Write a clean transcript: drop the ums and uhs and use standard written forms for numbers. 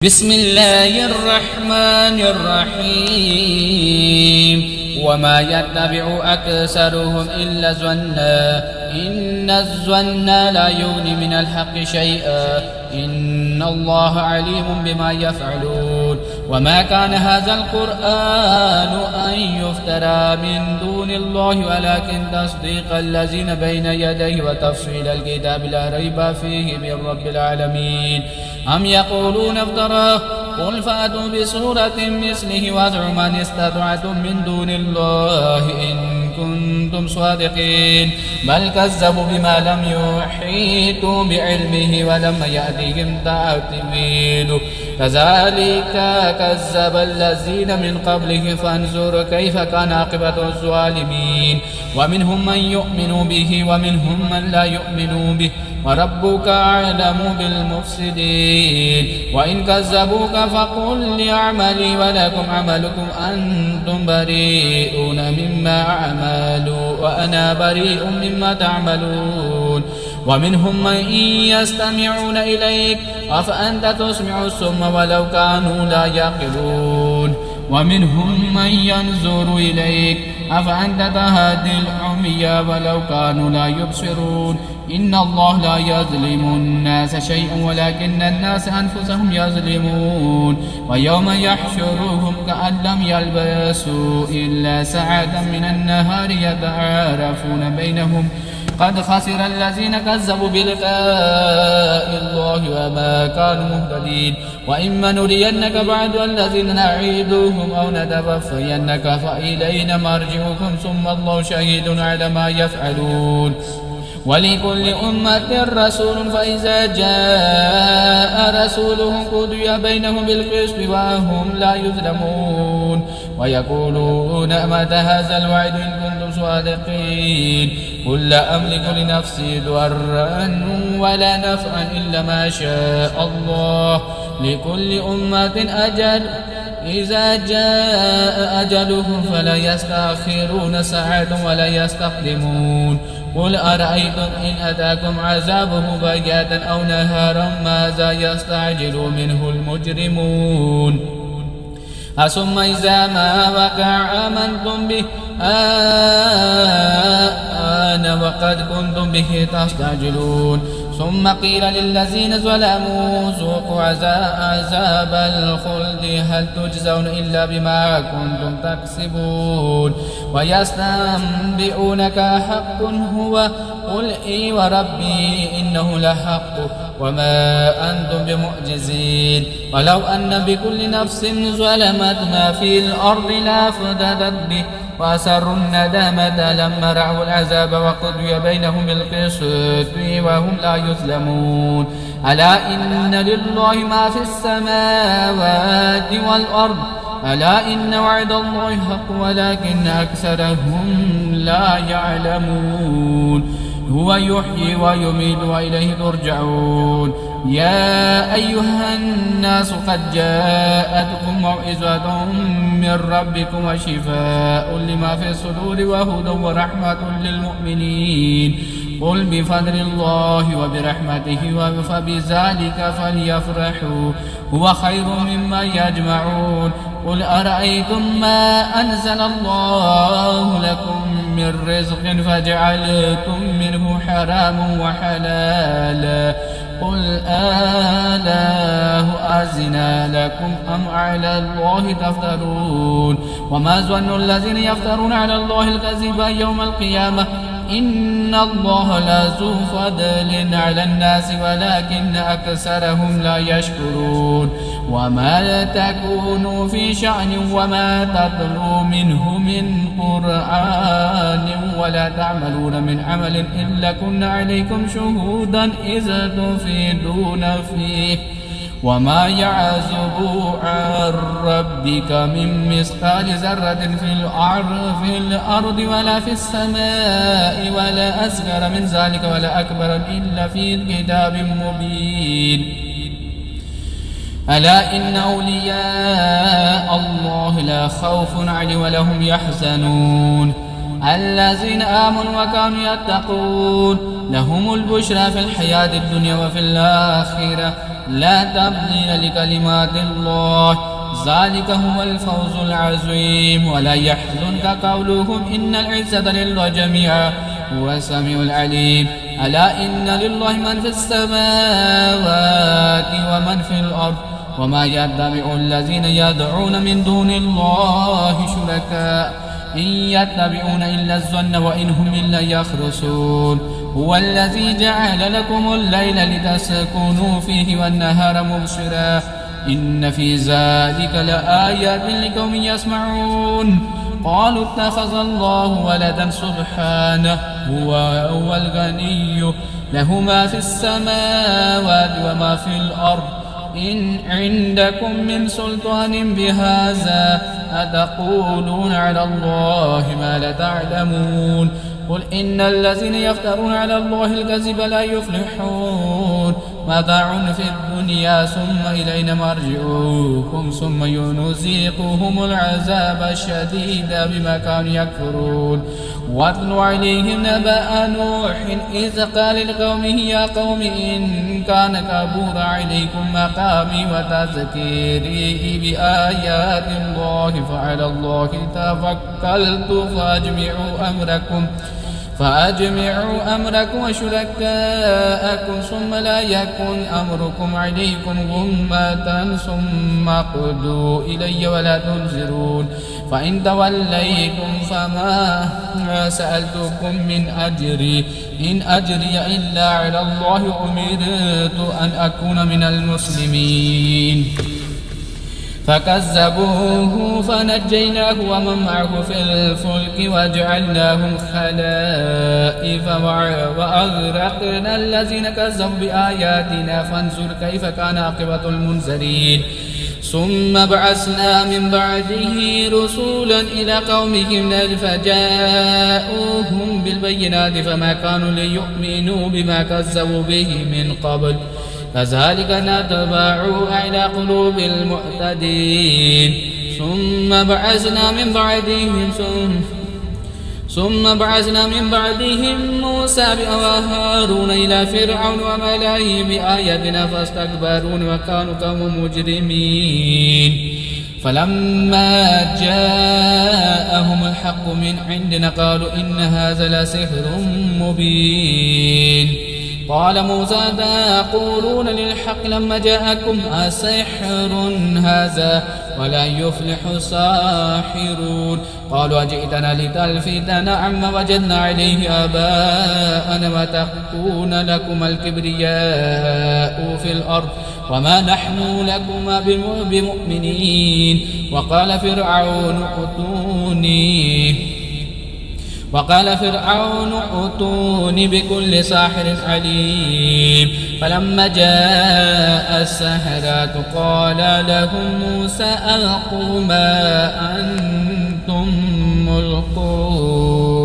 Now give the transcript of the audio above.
بسم الله الرحمن الرحيم وما يتبع أكثرهم إلا الظن إن الظن لا يغني من الحق شيئا إن الله عليم بما يفعلون وما كان هذا القرآن أن يفترى من دون الله ولكن تصديق الذين بين يديه وتفصيل الكتاب لا ريب فيه من رب العالمين أم يقولون افتراه قل فأتوا بسورة مثله وادعوا من استطعتم من دون الله إن كنتم صادقين بل كذبوا بما لم يحيطوا بعلمه ولما يأتيهم تأويله كذلك كذب الذين من قبله فانظر كيف كان عاقبة الظالمين ومنهم من يؤمن به ومنهم من لا يؤمن به وربك أعلم بالمفسدين وإن كذبوك فقل لي عملي ولكم عملكم أنتم بريئون مما أعمل وأنا بريء مما تعملون ومنهم من يستمعون إليك أفأنت تسمع الصم ولو كانوا لا يعقلون ومنهم من ينظر إليك أفأنت تهدي العمي ولو كانوا لا يبصرون إن الله لا يظلم الناس شيئا ولكن الناس أنفسهم يظلمون ويوم يحشرهم كأن لم يلبسوا إلا ساعة من النهار يتعارفون بينهم قد خسر الذين كذبوا بلقاء الله وما كانوا مهتدين وإما نرينك بعد الذين نعيدهم أو نتوفينك فإلينا مرجعكم ثم الله شهيد على ما يفعلون ولكل أمة رسول فإذا جاء رسولهم قضي بينهم بالقسط وهم لا يظلمون ويقولون متى هذا الوعد إن كنتم صادقين قل لا أملك لنفسي ضرا ولا نفعا إلا ما شاء الله لكل أمة أجل إذا جاء أجلهم فلا يستأخرون ساعة ولا يستقدمون قل أرأيتم إن أتاكم عذابه بياتا أو نهارا ماذا يستعجل منه المجرمون ثم إذا ما وقع آمنتم به آن وقد كنتم به تستعجلون ثم قيل للذين ظلموا ذوقوا عذاب الخلد هل تجزون إلا بما كنتم تكسبون ويستنبئونك حق هو قل إي وربي إنه لحق وما أنتم بمعجزين ولو أن بكل نفس ظلمت ما في الأرض لافتدت به وأسروا الندامة لما رأوا العذاب وقضي بينهم بالقسط وهم لا يظلمون ألا إن لله ما في السماوات والأرض ألا إن وعد الله حق ولكن أكثرهم لا يعلمون هو يحيي ويميت وإليه ترجعون يا أيها الناس قد جاءتكم موعظة من ربكم وشفاء لما في الصدور وهدى ورحمة للمؤمنين قل بفضل الله وبرحمته فبذلك فليفرحوا هو خير مما يجمعون قل أرأيتم ما أنزل الله لكم من رزق فجعلتم منه حرام وحلالا قل آلاه أذن لكم أم على الله تفترون وما ظن الذين يفترون على الله الكذب يوم القيامة إن الله لذو فضل على الناس ولكن أكثرهم لا يشكرون وما تكونوا في شأن وما تتلو منه من قرآن ولا تعملون من عمل إلا كنا عليكم شهودا إذ تفيدون فيه وما يعزب عن ربك من مثقال ذرة في الأرض ولا في السماء ولا أصغر من ذلك ولا أكبر إلا في كتاب مبين ألا إن أولياء الله لا خوف عليهم ولا هم يحزنون الذين آمنوا وكانوا يتقون لهم البشرى في الحياة الدنيا وفي الآخرة لا تبديل لكلمات الله ذلك هو الفوز العظيم. ولا يحزنك قولهم إن العزة لله جميعا هو السميع العليم. ألا إن لله من في السماوات ومن في الأرض وما يتبع الذين يدعون من دون الله شركاء إن يتبعون إلا الظن وإن هم إلا يخرصون. هو الذي جعل لكم الليل لتسكنوا فيه والنهار مبصرا إن في ذلك لآيات لقوم يسمعون. قالوا اتخذ الله ولدا سبحانه هو الغني له ما في السماوات وما في الأرض إن عندكم من سلطان بهذا أتقولون على الله ما لا تعلمون. قل إن الذين يفترون على الله الكذب لا يفلحون. متاع في الدنيا ثم إلينا مرجعوكم ثم نذيقهم العذاب الشديد بما كانوا يكفرون. واتل عليهم نبأ نوح إذ قال لقومه يا قوم إن كان كبور عليكم مقامي وتذكيري بآيات الله فعلى الله توكلت فأجمعوا أمركم وشركاءكم ثم لا يكن أمركم عليكم غمة ثم اقضوا إلي ولا تنذرون. فإن توليتم فما سألتكم من أجري إن أجري إلا على الله أمرت أن أكون من المسلمين. فكذبوه فنجيناه ومن معه في الفلك وجعلناهم خلائف وأغرقنا الذين كذبوا بآياتنا فانظر كيف كان عاقبة المنذرين. ثم بعثنا من بعده رسولا إلى قومهم فجاءوهم بالبينات فما كانوا ليؤمنوا بما كذبوا به من قبل كذلك نطبع على قلوب المعتدين. ثم بعثنا من بعدهم موسى وهارون إلى فرعون وملئه بآياتنا فاستكبروا وكانوا قوم مجرمين. فلما جاءهم الحق من عندنا قالوا إن هذا لسحر مبين. قال موسى تقولون للحق لما جاءكم أسحر هذا ولا يفلح الساحرون. قالوا أجئتنا لتلفتنا عما وجدنا عليه آباءنا وتكون لكم الكبرياء في الأرض وما نحن لكما بمؤمنين. وقال فرعون ائتوني بكل ساحر عليم. فلما جاء السحرة قال لهم موسى ألقوا ما أنتم ملقون.